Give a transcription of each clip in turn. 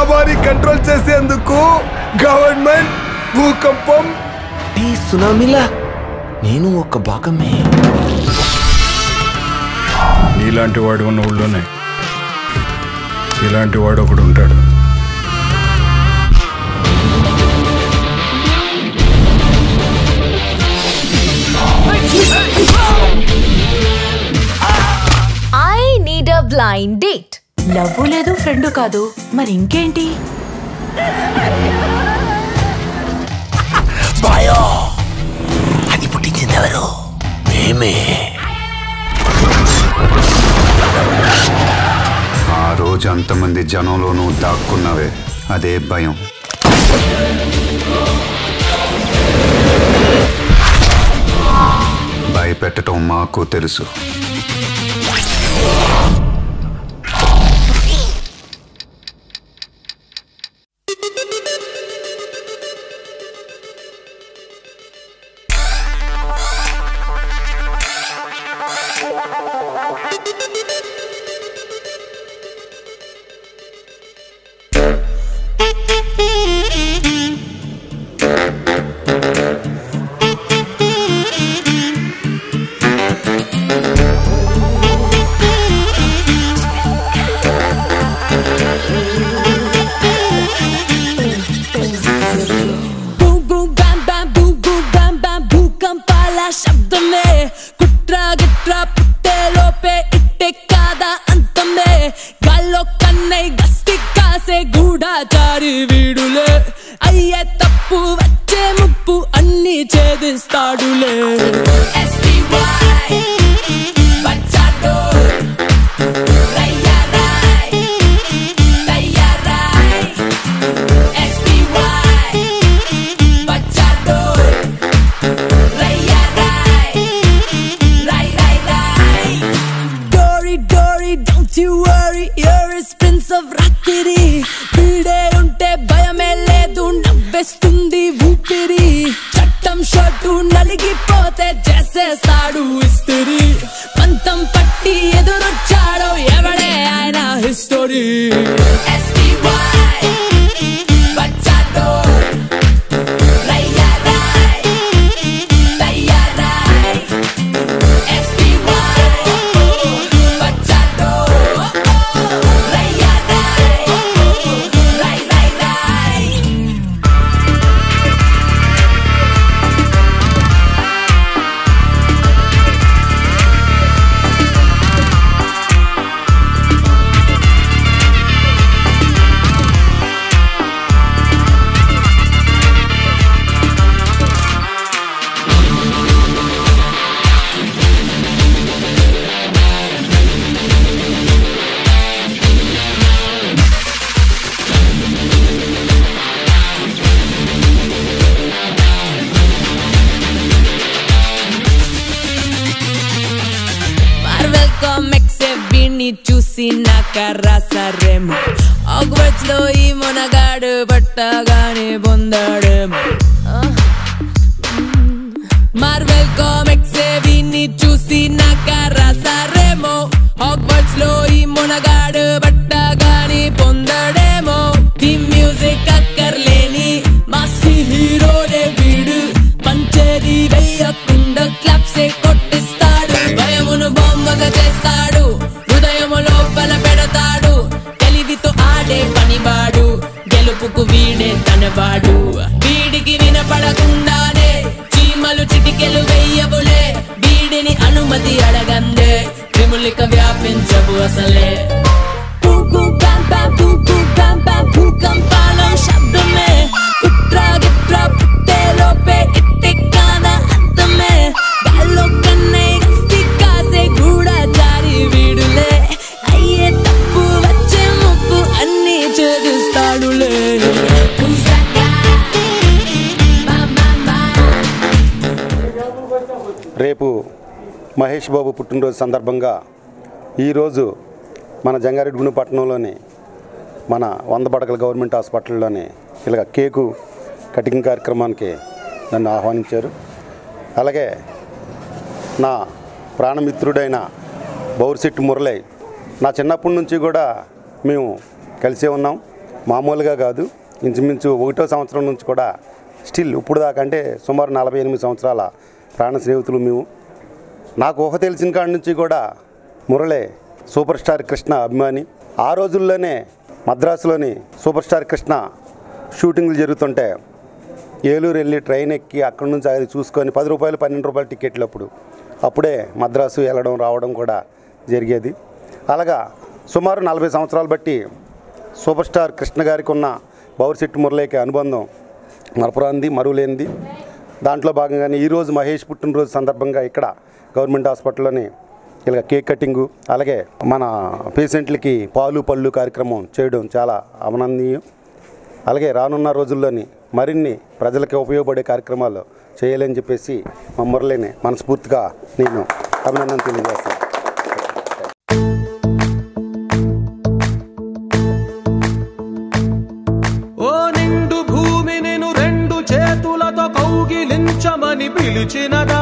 జనాభాని control చేసేందుకు government భూకంపం ఈ సునామీలా నేను ఒక భాగమే. నీలాంటి వాడు ఉన్న ఊళ్ళోనే ఇలాంటి వాడు ఒకడు ఉంటాడు. I need a blind date. Love లేదు, ఫ్రెండ్ కాదు, మరి ఇంకేంటి? అది పుట్టించింది ఎవరు? మేమే. ఆ రోజు అంతమంది జనంలోనూ దాక్కున్నవే, అదే భయం. భయపెట్టడం మాకు తెలుసు. శబ్దమే కుట్ర గిట్ర పుట్టేలోపే ఇట్టే కాదా అంతమే గాల్లో కన్నై గస్తి కాసే గూఢాచారి వీడులే అయ్యే తప్పు వచ్చే ముప్పు అన్ని ఛేదిస్తాడులే. ఊపిరి చట్టం షర్టు నలిగిపోతే చేసేస్తాడు ఇస్త్రీ. పంతం పట్టి ఎదురొచ్చాడో ఎవడే ఆయన హిస్టరీ. చూసి నాకరాసరేమో ఆగ్వర్డ్స్ లో ఈ మొనగాడు పట్టగానే పొందాడేమో. మార్వెల్ కామిక్స్ వీన్ని చూసి నాకరాసరేమో ఆగ్వర్డ్స్ లో ఈ మొనగాడు పట్టగానే పొందాడేమో. థీమ్ మ్యూజిక్ అక్కర్లేని మాసి హీరోనే వీడు పంచేది వేయకుండా క్లాప్సే కొట్టిస్తాడు. భయమును బొమ్మగా చేస్తాడు, లోపల పెడతాడు, తెలివితో ఆడే పనివాడు, గెలుపుకు వీడే తనవాడు. వీడికి వినపడకుండానే చీమలు చిటికెలు వెయ్యవులే, వీడిని అనుమతి అడగందే క్రిములిక వ్యాపించవు అసలే. భూకంపాల శబ్దమే కుట్ర గిట్ర పుట్టేలోపే ఇట్టే కాదా అంతమే గాల్లో కన్నై గస్తి కాసే గూఢాచారి వీడులే అయ్యే తప్పు వచ్చే ముప్పు అన్ని ఛేదిస్తాడులే. రేపు మహేష్ బాబు పుట్టినరోజు సందర్భంగా ఈరోజు మన జంగారెడ్డిగూడెం పట్టణంలోని మన 100 పడకల గవర్నమెంట్ హాస్పిటల్లోని ఇలాగ కేకు కటింగ్ కార్యక్రమానికి నన్ను ఆహ్వానించారు. అలాగే నా ప్రాణమిత్రుడైన బౌర్శెట్టి మురళి, నా చిన్నప్పటి నుంచి కూడా మేము కలిసే ఉన్నాం. మామూలుగా కాదు, ఇంచుమించు 1వ సంవత్సరం నుంచి కూడా స్టిల్ ఇప్పుడు దాకా అంటే సుమారు 48 సంవత్సరాల ప్రాణ స్నేహితులు మేము. నాకు ఊహ తెలిసిన కాడి నుంచి కూడా మురళి సూపర్ స్టార్ కృష్ణ అభిమాని. ఆ రోజుల్లోనే మద్రాసులోని సూపర్ స్టార్ కృష్ణ షూటింగ్లు జరుగుతుంటే ఏలూరు వెళ్ళి ట్రైన్ ఎక్కి అక్కడి నుంచి అది చూసుకొని 10 రూపాయలు 12 రూపాయలు టికెట్లు అప్పుడే మద్రాసు వెళ్ళడం రావడం కూడా జరిగేది. అలాగా సుమారు 40 సంవత్సరాలు బట్టి సూపర్ స్టార్ కృష్ణ గారికి ఉన్న బౌరిశెట్టి మురళికి అనుబంధం మరపురాంది, మరువులేనిది. దాంట్లో భాగంగానే ఈరోజు మహేష్ పుట్టినరోజు సందర్భంగా ఇక్కడ గవర్నమెంట్ హాస్పిటల్లోని ఇలా కేక్ కటింగు, అలాగే మన పేషెంట్లకి పాలు పళ్ళు కార్యక్రమం చేయడం చాలా అభినందనీయం. అలాగే రానున్న రోజుల్లోని మరిన్ని ప్రజలకి ఉపయోగపడే కార్యక్రమాలు చేయాలని చెప్పేసి మా మురళిని మనస్ఫూర్తిగా నేను అభినందన తెలియజేస్తాను. ఓ నిండు భూమి నేను 2 చేతులతో కౌగిలించమని పిలిచినదా,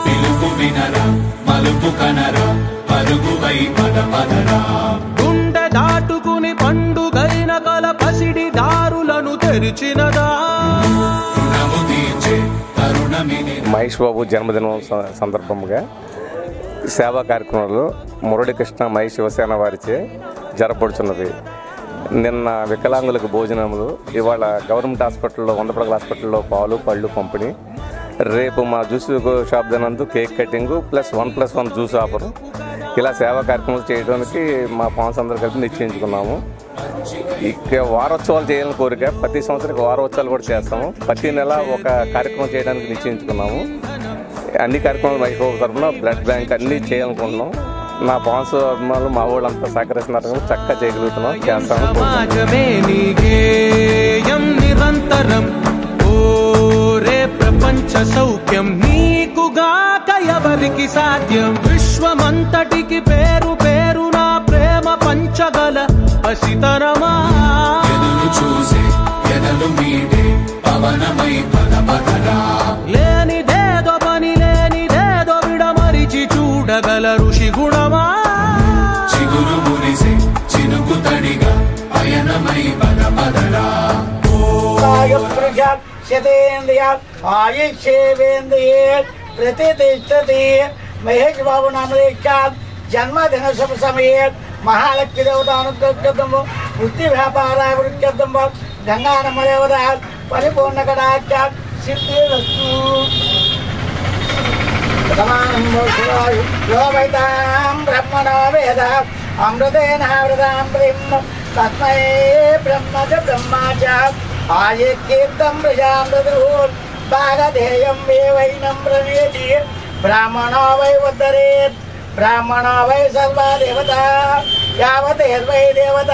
పిలుపు వినరా మలుపు కనరా పరుగువై పద పదరా, గుండె దాటుకుని పండుగైన కల పసిడి దారులను తెరిచినదా. మహేష్ బాబు జన్మదినం సందర్భంగా సేవా కార్యక్రమాలు మురళీకృష్ణ మహేష్ శివసేన వారిచే జరపడుచున్నది. నిన్న వికలాంగులకు భోజనములు, ఇవాళ గవర్నమెంట్ హాస్పిటల్లో 100 పడకల హాస్పిటల్లో పాలు పళ్ళు పంపిణీ, రేపు మా జ్యూస్ షాప్ నందు cake cutting plus 1+1 juice offer. ఇలా సేవా కార్యక్రమాలు చేయడానికి మా ఫ్యాన్స్ అందరూ కలిపి నిశ్చయించుకున్నాము. ఇక వారోత్సవాలు చేయాలని కోరిక, ప్రతి సంవత్సరం వారోత్సవాలు కూడా చేస్తాము. ప్రతి నెల ఒక కార్యక్రమం చేయడానికి నిశ్చయించుకున్నాము. అన్ని కార్యక్రమాలు మహేష్ బాబు తరఫున బ్లడ్ బ్యాంక్ అన్నీ చేయాలనుకుంటున్నాం. నా ఫ్యాన్స్ అభిమానులు మా వాళ్ళంతా సహకరిస్తున్నారు, చక్కగా చేయగలుగుతున్నాం, చేస్తాము. ప్రపంచ సౌఖ్యం నీకుగాక ఎవరికి సాధ్యం, విశ్వమంతటికి పేరు పేరు నా ప్రేమ పంచగల పసితరమా, ఎదురు చూసే ఎదలు మీడే పవనమై పద పదరా, లేనిదేదో పని లేనిదేదో విడమరిచి చూడగల ఋషి గుణమా, చిగురు మురిసే చినుకు తడిగా పయనమై పద పదరా. ఆయుష్యేంద్రియే ప్రతిష్టతి. మహేష్ బాబు నామదేశాత్ జన్మదిన శుభ సమయే మహాలక్ష్మి దేవతానుగ్రహము వృత్తి వ్యాపారాభివృద్ధ్యర్థం గంగానమ్మ దేవత పరిపూర్ణ కటాక్షాత్ సిద్ధిరస్తు. బ్రహ్మణో వేద అమృతేనావృతాం బ్రహ్మ తస్మై బ్రహ్మ చ బ్రహ్మా చ ఆయకీర్తం ప్రజామృతూర్ భాగధేయం వేవైనం ప్రవేది. బ్రాహ్మణో వై ఉద్ధరేత్ బ్రాహ్మణో వై సర్వా దేవత యావతేర్వై దేవత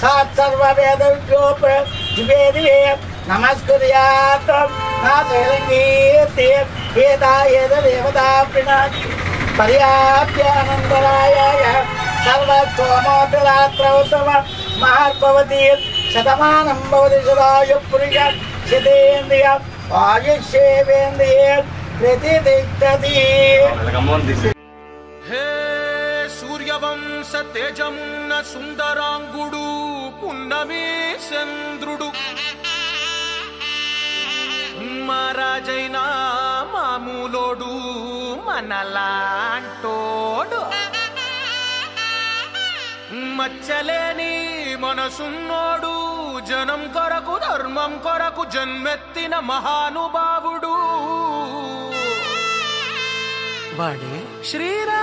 సాత్ సర్వ వేదోపేదివే నమస్కుర్యాత్ నాశైలంగీర్తి ఏతా ఏద దేవత ప్రణాతి పర్యాప్యానందరాయ సర్వోమోత్తరాత్రౌతమ మహాత్భవతి. శతమానం భవతి శతాయు పురుష శతేంద్రియ ఆయుష్యేంద్రియే ప్రతిష్టతి. హే సూర్యవంశ తేజమున్న సుందరాంగుడు పున్నమి చంద్రుడు, మహారాజైనా మామూలోడు మనలాంటోడు, మచ్చలేని మనసున్నోడు జనం కొరకు ధర్మం కొరకు జన్మెత్తిన మహానుభావుడు వాడే శ్రీరాముడు.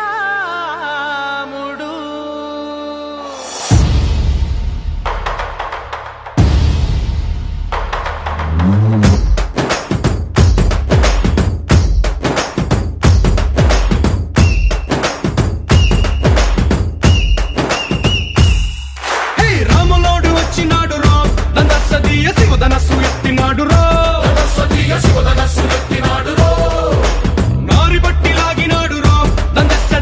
శివధనస్సు ఎత్తినాడు రో, నారి బట్టి లాగినాడు రో, దందస్స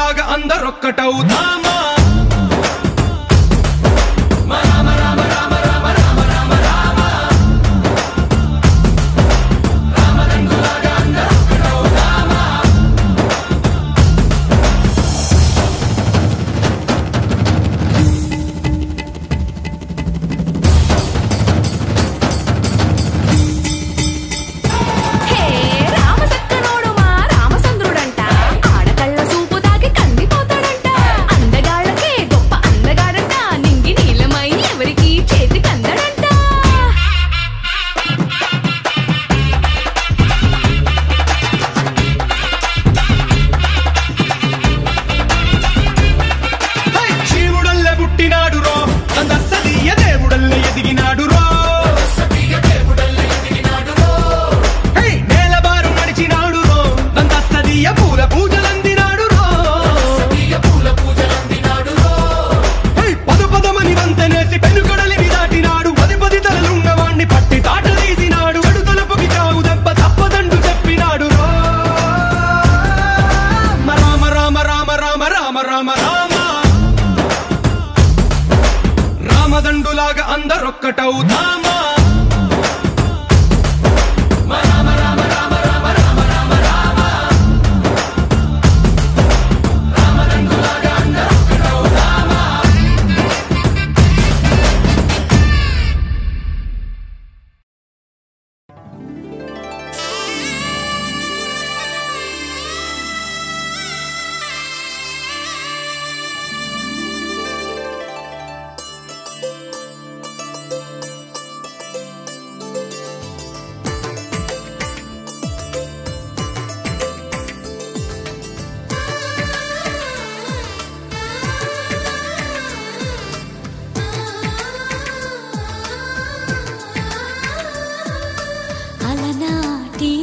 రామదండులాగా అందరొక్కటవుదామా రామదండులాగా అందరొక్కటవుదామా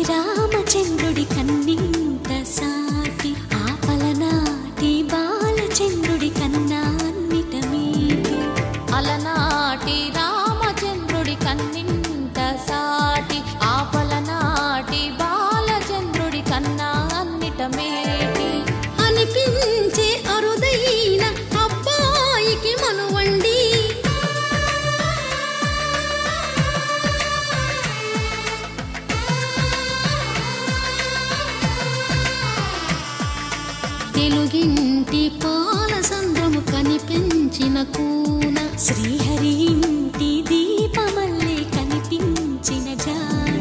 రామచంద్రుడి కన్నింత సాటి ఆపలనాటి బాలచంద్రుడి కన్నా అన్నిట మీటి అలనాటి రామచంద్రుడి కన్నింత సాటి ఆపలనాటి బాలచంద్రుడి కన్నా అన్నిట మేటి అనిపించే అరుదైన అబ్బాయికి మనువండి తెలుగింటి పాల సంద్రము కనిపించిన కూన శ్రీహరి ఇంటి దీపమల్లే కనిపించిన జాన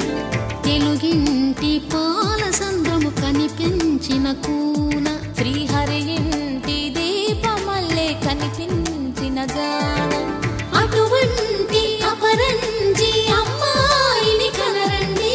తెలుగింటి పాల సంద్రము కనిపించిన కూన శ్రీహరి ఇంటి దీపమల్లే కనిపించిన జాన అటువంటి అపరంజి అమ్మాయిని కనరండి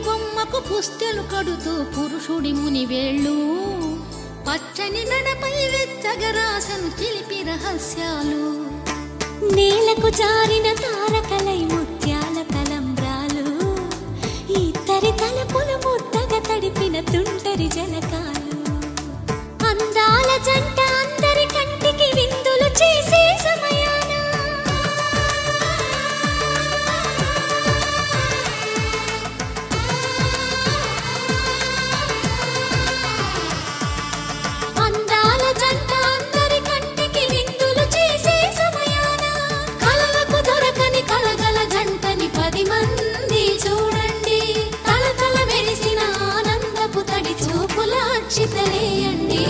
బొమ్మకు పుస్తెలు కడుతూ పురుషుడి ముని వేళ్ళు పచ్చని నడపై వెచ్చగరాసను చిలిపి రహస్యాలు నేలకు జారిన తారకలై ముత్యాల తలంబ్రాలు ఇద్దరి తలపులు ముద్దగా తడిపిన తుంటరి జలకాలు అందాల జంట అందరి కంటికి విందులు చేసే సమయాన చూడండి తల తల మెరిసిన ఆనందపు తడి చూపులా అక్షితలేయండి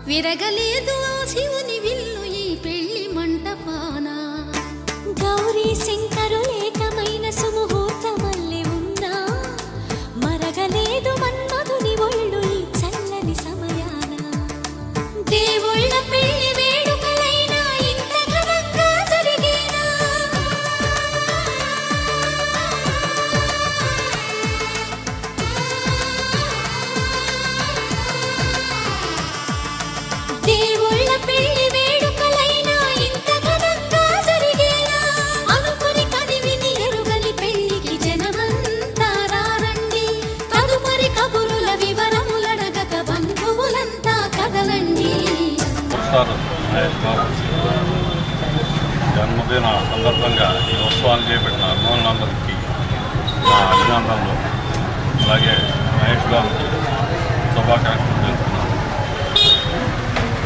విరగలేదు శివుని విల్లు ఈ పెళ్లి మంటపాన గౌరీ శంకరు ఏకమైన సుముహూర్తమల్లె ఉన్నా మరగలేదు మన్మధుని ఒళ్ళు ఈ చల్లని సమయాన దేవుళ్ళ పెళ్లి వేడుకలైనా ఇంత ఘనంగా జరిగేనా దేవుళ్ళ పెళ్లి వేడుకలైనా ఇంత ఘనంగా జరిగేనా అనుకుని కదివిని ఎరుగని పెళ్లికి జనమంతా రారండి తదుపరి కబురుల వివరములడగక బంధువులంతా కదలండి జన్మదిన సందర్భంగా ఈ ఉత్సవాలు చేపట్టిన అభిమానులందరికీ నా అభినందనలు. అలాగే మహేష్ బాబుకి శుభాకాంక్షలు తెలుపుతున్నాను.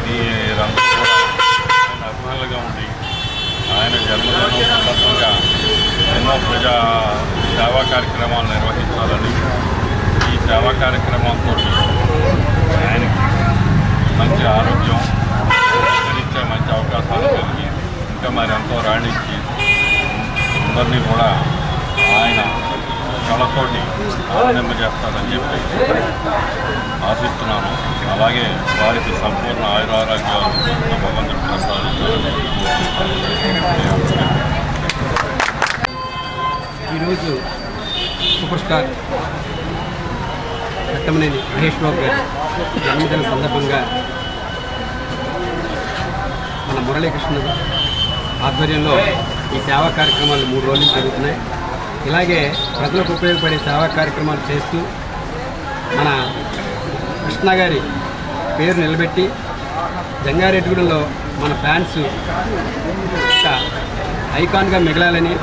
మీరందరూ కూడా ఆయన అభిమానులుగా ఉండి ఆయన జన్మదినం సందర్భంగా ఎన్నో ప్రజా సేవా కార్యక్రమాలు నిర్వహించాలని, ఈ సేవా కార్యక్రమంతో ఆయనకి మంచి ఆరోగ్యం, ఇచ్చే మంచి అవకాశాలు కలిగి ఇంకా మరి ఎంతో రాణించి అందరినీ కూడా ఆయన కళతోటి ఆనందింపజేస్తారని చెప్పి ఆశిస్తున్నాను. అలాగే వారికి సంపూర్ణ ఆయురారోగ్యాలు భగవంతుడు ప్రసాదించాలని ఈరోజు సూపర్ స్టార్ రత్నమనేని మహేష్ బాబు గారి జన్మదిన సందర్భంగా మన మురళీకృష్ణ ఆధ్వర్యంలో ఈ సేవా కార్యక్రమాలు 3 రోజులు జరుగుతున్నాయి. ఇలాగే ప్రజలకు ఉపయోగపడే సేవా కార్యక్రమాలు చేస్తూ మన కృష్ణ గారి పేరు నిలబెట్టి జంగారెడ్డిగూడెంలో మన ఫ్యాన్స్ ఒక ఐకాన్గా మిగలాలని,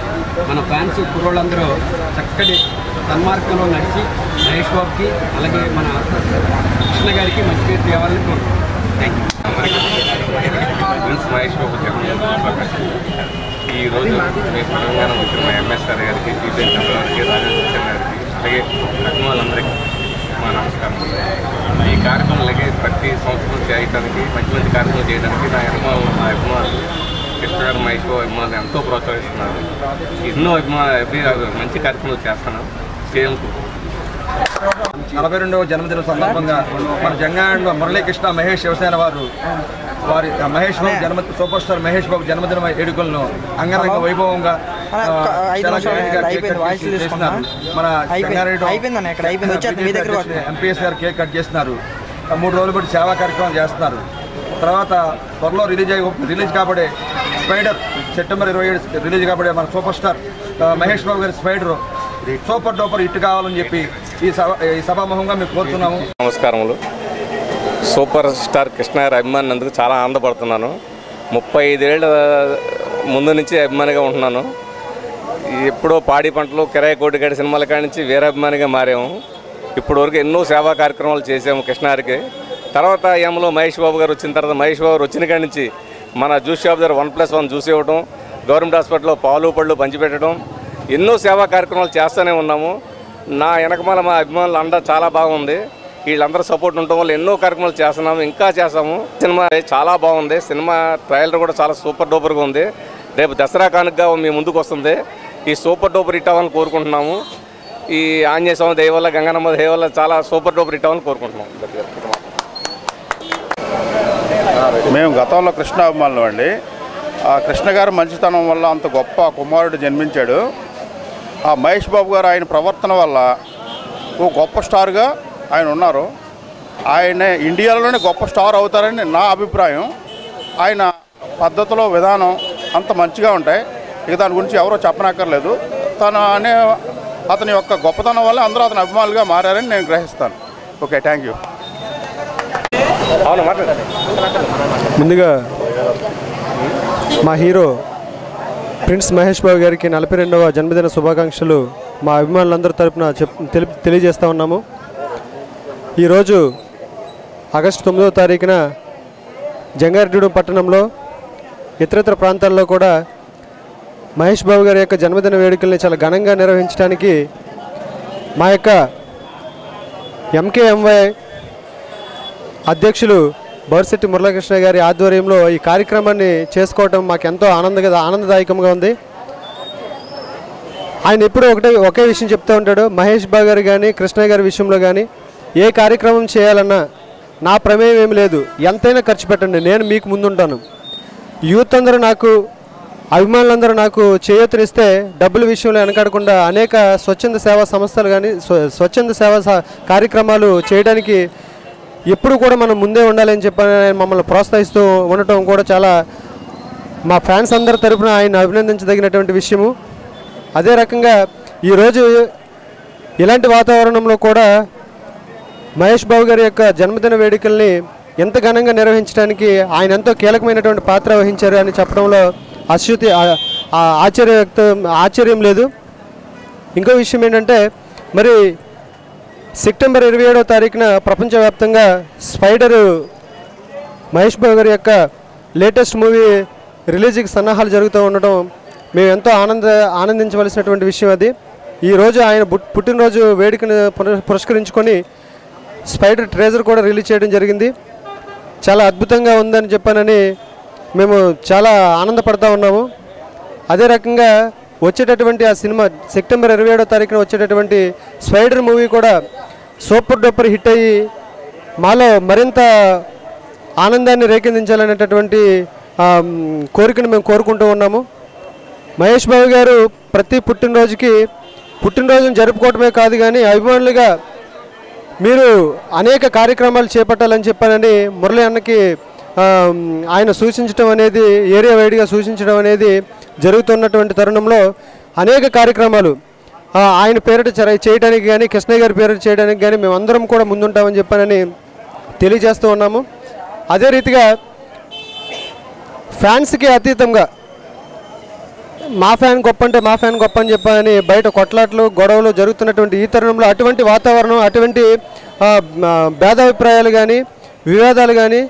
మన ఫ్యాన్స్ కుర్రోళ్ళందరూ చక్కటి సన్మార్గంలో నడిచి మహేష్ బాబుకి అలాగే మన కృష్ణ గారికి మంచి పేరు తేవాలని కోరుకుంటున్నాను. Thank you. మహేష్ బాబు ఈరోజు మేము తెలంగాణ వచ్చిన మా ఎంఎస్ఆర్ గారికి, టీపీ గారికి, రాజేంద్ర గారికి, అలాగే అభిమానులందరికీ మా నమస్కారం. ఈ కార్యక్రమాలకి ప్రతి సంవత్సరం చేయడానికి, మంచి మంచి కార్యక్రమాలు చేయడానికి నా అభిమానులు కృష్ణ గారు, మహేష్ బాబు అభిమానులు ఎంతో ప్రోత్సహిస్తున్నారు. ఎన్నో మంచి కార్యక్రమాలు చేస్తాను. 42వ జన్మదిన సందర్భంగా మన జంగారెడ్డిలో మురళీకృష్ణ మహేష్ శివసేన వారి మహేష్ బాబు సూపర్ స్టార్ మహేష్ బాబు జన్మదిన వేడుకలను అంగరంగ వైభవంగా చేస్తున్నారు. మన ఎంపీఎస్ గారు కేక్ కట్ చేస్తున్నారు. 3 రోజులు బట్టి సేవా కార్యక్రమం చేస్తున్నారు. తర్వాత త్వరలో రిలీజ్ కాబడే స్పైడర్ సెప్టెంబర్ 27 రిలీజ్ కాబడే మన సూపర్ స్టార్ మహేష్ బాబు గారి స్పైడర్ సూపర్ డూపర్ హిట్ కావాలని చెప్పి ఈ సభాముఖంగా మేము కోరుతున్నాము. నమస్కారములు. సూపర్ స్టార్ కృష్ణ గారి అభిమానినందుకు చాలా ఆనందపడుతున్నాను. 35 ఏళ్ళ ముందు నుంచి అభిమానిగా ఉంటున్నాను. ఎప్పుడో పాడి పంటలు, కిరాయి కోటిగాడి సినిమాల కాడి నుంచి వేరే అభిమానిగా మారాము. ఇప్పటి వరకు ఎన్నో సేవా కార్యక్రమాలు చేసాము కృష్ణ గారికి. తర్వాత ఏమలో మహేష్ బాబు గారు వచ్చిన తర్వాత మహేష్ బాబు గారు వచ్చిన కాడి నుంచి మన జ్యూస్ షాప్ దగ్గర 1+1 జ్యూస్ ఇవ్వడం, గవర్నమెంట్ హాస్పిటల్లో పాలు పళ్ళు పంచిపెట్టడం, ఎన్నో సేవా కార్యక్రమాలు చేస్తూనే ఉన్నాము. నా వెనకమాల మా అభిమానులు అండ చాలా బాగుంది. వీళ్ళందరూ సపోర్ట్ ఉండటం వల్ల ఎన్నో కార్యక్రమాలు చేస్తున్నాము, ఇంకా చేస్తాము. సినిమా చాలా బాగుంది. సినిమా ట్రైలర్ కూడా చాలా సూపర్ డూపర్గా ఉంది. రేపు దసరా కానుకగా మీ ముందుకు వస్తుంది. ఈ సూపర్ డూపర్ హిట్ అవ్వాలని కోరుకుంటున్నాము. ఈ ఆంజనేయ స్వామి దయ వల్ల, గంగానమ్మ దయ వల్ల చాలా సూపర్ డూపర్ హిట్ అవ్వాలని కోరుకుంటున్నాము. మేము గతంలో కృష్ణ అభిమానులు అండి. కృష్ణ గారు మంచితనం వల్ల అంత గొప్ప కుమారుడు జన్మించాడు. ఆ మహేష్ బాబు గారు ఆయన ప్రవర్తన వల్ల ఓ గొప్ప స్టార్గా ఆయన ఉన్నారు. ఆయన ఇండియాలోనే గొప్ప స్టార్ అవుతారని నా అభిప్రాయం. ఆయన పద్ధతిలో విధానం అంత మంచిగా ఉంటాయి. ఇక దాని గురించి ఎవరో చెప్పనక్కర్లేదు. అతని యొక్క గొప్పతనం వల్ల అందరూ అతని అభిమానులుగా మారారని నేను గ్రహిస్తాను. Okay, thank you. ముందుగా మా హీరో ప్రిన్స్ మహేష్ బాబు గారికి 42వ జన్మదిన శుభాకాంక్షలు మా అభిమానులందరి తరపున తెలియజేస్తూ ఉన్నాము. ఈరోజు ఆగస్టు 9వ తారీఖున జంగారెడ్డిగూడెం పట్టణంలో ఇతర ప్రాంతాల్లో కూడా మహేష్ బాబు గారి యొక్క జన్మదిన వేడుకల్ని చాలా ఘనంగా నిర్వహించడానికి మా యొక్క ఎంకేఎంవై అధ్యక్షులు బౌరిశెట్టి మురళీకృష్ణ గారి ఆధ్వర్యంలో ఈ కార్యక్రమాన్ని చేసుకోవటం మాకు ఎంతో ఆనందదాయకంగా ఉంది. ఆయన ఎప్పుడూ ఒకే విషయం చెప్తూ ఉంటాడు. మహేష్ బాబు గారు కానీ కృష్ణ గారి విషయంలో కానీ ఏ కార్యక్రమం చేయాలన్నా నా ప్రమేయం ఏమి లేదు, ఎంతైనా ఖర్చు పెట్టండి, నేను మీకు ముందుంటాను. యూత్ అందరూ నాకు, అభిమానులందరూ నాకు చేయూతనిస్తే డబ్బుల విషయంలో వెనకాడకుండా అనేక స్వచ్ఛంద సేవా సంస్థలు కానీ స్వచ్ఛంద సేవా కార్యక్రమాలు చేయడానికి ఎప్పుడు కూడా మనం ముందే ఉండాలని చెప్పని మమ్మల్ని ప్రోత్సహిస్తూ ఉండటం కూడా చాలా మా ఫ్యాన్స్ అందరి తరపున ఆయన అభినందించదగినటువంటి విషయము. అదే రకంగా ఈరోజు ఇలాంటి వాతావరణంలో కూడా మహేష్ బాబు గారి యొక్క జన్మదిన వేడుకల్ని ఎంత ఘనంగా నిర్వహించడానికి ఆయన ఎంతో కీలకమైనటువంటి పాత్ర వహించారు అని చెప్పడంలో ఆశ్చర్యం లేదు. ఇంకో విషయం ఏంటంటే, మరి సెప్టెంబర్ 27వ తారీఖున ప్రపంచవ్యాప్తంగా స్పైడర్ మహేష్ బాబు గారి యొక్క లేటెస్ట్ మూవీ రిలీజ్కి సన్నాహాలు జరుగుతూ ఉండటం మేము ఎంతో ఆనందించవలసినటువంటి విషయం. అది ఈరోజు ఆయన పుట్టినరోజు వేడుకను పురస్కరించుకొని స్పైడర్ ట్రేజర్ కూడా రిలీజ్ చేయడం జరిగింది. చాలా అద్భుతంగా ఉందని చెప్పానని మేము చాలా ఆనందపడుతూ ఉన్నాము. అదే రకంగా వచ్చేటటువంటి ఆ సినిమా సెప్టెంబర్ 27వ తారీఖున వచ్చేటటువంటి స్పైడర్ మూవీ కూడా సూపర్ డూపర్ హిట్ అయ్యి మాలో మరింత ఆనందాన్ని రేకెత్తించాలనేటటువంటి కోరికను మేము కోరుకుంటూ ఉన్నాము. మహేష్ బాబు గారు ప్రతి పుట్టినరోజును జరుపుకోవటమే కాదు కానీ అభిమానులుగా మీరు అనేక కార్యక్రమాలు చేపట్టాలని చెప్పానని మురళి అన్నకి ఆయన సూచించడం అనేది, ఏరియా వైడ్గా సూచించడం అనేది జరుగుతున్నటువంటి తరుణంలో అనేక కార్యక్రమాలు ఆయన పేరిట చేయడానికి కానీ కృష్ణ గారి పేరిట చేయడానికి కానీ మేమందరం కూడా ముందుంటామని చెప్పానని తెలియజేస్తూ ఉన్నాము. అదే రీతిగా ఫ్యాన్స్కి అతీతంగా మా ఫ్యాన్ గొప్ప అంటే మా ఫ్యాన్ గొప్ప అని చెప్పని బయట కొట్లాట్లు గొడవలు జరుగుతున్నటువంటి ఈ తరుణంలో అటువంటి వాతావరణం, అటువంటి భేదాభిప్రాయాలు కానీ వివాదాలు కానీ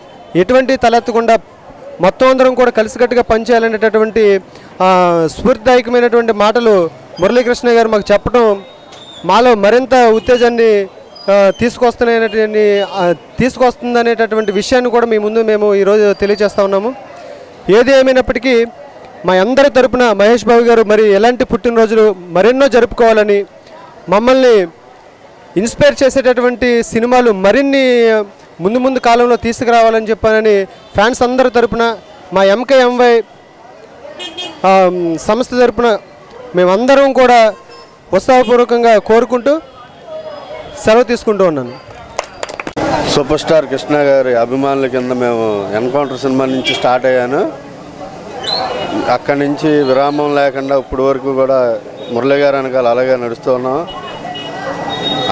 ఎటువంటి తలెత్తకుండా మొత్తం అందరం కూడా కలిసికట్టుగా పనిచేయాలనేటటువంటి స్ఫూర్తిదాయకమైనటువంటి మాటలు మురళీకృష్ణ గారు మాకు చెప్పడం మాలో మరింత ఉత్తేజాన్ని తీసుకొస్తుందనేటటువంటి విషయాన్ని కూడా మీ ముందు మేము ఈరోజు తెలియజేస్తూ ఉన్నాము. ఏది ఏమైనప్పటికీ మా అందరి తరపున మహేష్ బాబు గారు మరి ఎలాంటి పుట్టినరోజులు మరెన్నో జరుపుకోవాలని, మమ్మల్ని ఇన్స్పైర్ చేసేటటువంటి సినిమాలు మరిన్ని ముందు కాలంలో తీసుకురావాలని చెప్పానని ఫ్యాన్స్ అందరి తరపున మా ఎంకేఎంవై సంస్థ తరపున మేమందరం కూడా ఉత్సాహపూర్వకంగా కోరుకుంటూ సెలవు తీసుకుంటూ ఉన్నాను. సూపర్ స్టార్ కృష్ణ గారి అభిమానుల కింద మేము ఎన్కౌంటర్ సినిమా నుంచి స్టార్ట్ అయ్యాను. అక్కడి నుంచి విరామం లేకుండా ఇప్పటి వరకు కూడా మురళి గారు వెనకాల అలాగే నడుస్తూ ఉన్నాం.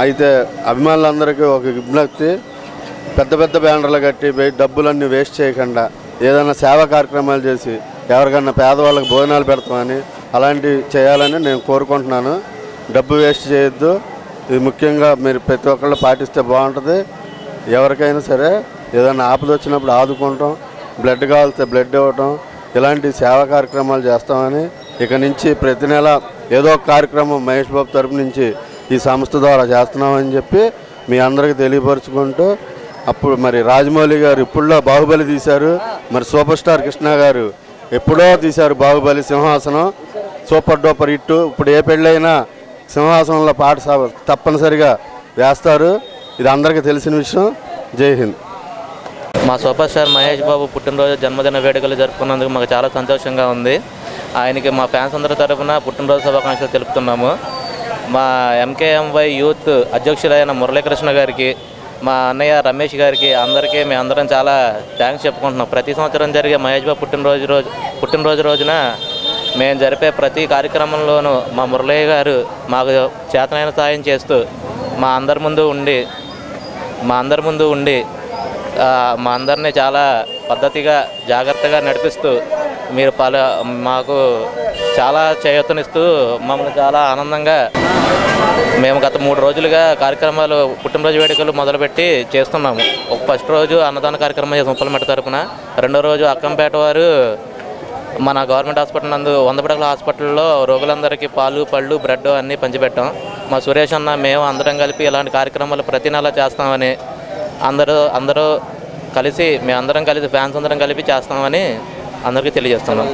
అయితే అభిమానులందరికీ ఒక విజ్ఞప్తి, పెద్ద బ్యానర్లు కట్టి డబ్బులన్నీ వేస్ట్ చేయకుండా ఏదైనా సేవా కార్యక్రమాలు చేసి ఎవరికన్నా పేదవాళ్ళకి భోజనాలు పెడతామని అలాంటివి చేయాలని నేను కోరుకుంటున్నాను. డబ్బు వేస్ట్ చేయొద్దు. ఇది ముఖ్యంగా మీరు ప్రతి ఒక్కళ్ళు పాటిస్తే బాగుంటుంది. ఎవరికైనా సరే ఏదైనా ఆపద వచ్చినప్పుడు ఆదుకుంటాం, బ్లడ్ కావాలితే బ్లడ్ ఇవ్వటం, ఇలాంటి సేవా కార్యక్రమాలు చేస్తామని ఇక నుంచి ప్రతి నెల ఏదో ఒక కార్యక్రమం మహేష్ బాబు తరపు నుంచి ఈ సంస్థ ద్వారా చేస్తున్నామని చెప్పి మీ అందరికీ తెలియపరుచుకుంటూ, అప్పుడు మరి రాజమౌళి గారు ఇప్పుడులో బాహుబలి తీశారు, మరి సూపర్ స్టార్ కృష్ణ గారు ఎప్పుడో తీశారు బాహుబలి, సింహాసనం సూపర్ డూపర్ హిట్. ఇప్పుడు ఏ పెళ్ళైనా సింహాసనంలో పాట తప్పనిసరిగా వేస్తారు. ఇది అందరికీ తెలిసిన విషయం. జై హింద్. మా సూపర్ స్టార్ మహేష్ బాబు పుట్టినరోజు జన్మదిన వేడుకలు జరుపుకున్నందుకు మాకు చాలా సంతోషంగా ఉంది. ఆయనకి మా ఫ్యాన్స్ అందరి తరఫున పుట్టినరోజు శుభాకాంక్షలు తెలుపుతున్నాము. మా ఎంకేఎంవై యూత్ అధ్యక్షులైన మురళీకృష్ణ గారికి, మా అన్నయ్య రమేష్ గారికి, అందరికీ మేమందరం చాలా థ్యాంక్స్ చెప్పుకుంటున్నాం. ప్రతి సంవత్సరం జరిగే మహేష్ బాబు పుట్టినరోజు రోజున మేము జరిపే ప్రతి కార్యక్రమంలోనూ మా మురళయ్య గారు మాకు చేతనైన సాయం చేస్తూ మా అందరి ముందు ఉండి మా అందరినీ చాలా పద్ధతిగా జాగ్రత్తగా నడిపిస్తూ మాకు చాలా చేయూతనిస్తూ మమ్మల్ని చాలా ఆనందంగా మేము గత 3 రోజులుగా కార్యక్రమాలు పుట్టినరోజు వేడుకలు మొదలుపెట్టి చేస్తున్నాము. ఫస్ట్ రోజు అన్నదాన కార్యక్రమం చేసాం ఉప్పలమెట్ట తరపున. రెండో రోజు అక్కంపేట వారు మన గవర్నమెంట్ హాస్పిటల్ నందు 100 పడకల హాస్పిటల్లో రోగులందరికీ పాలు, పళ్ళు, బ్రెడ్ అన్నీ పంచిపెట్టాం. మా సురేష్ అన్న మేము అందరం కలిపి ఇలాంటి కార్యక్రమాలు ప్రతి నెల చేస్తామని అందరూ కలిసి మేమందరం కలిసి ఫ్యాన్స్ అందరం కలిపి చేస్తామని అందరికీ తెలియజేస్తున్నాం.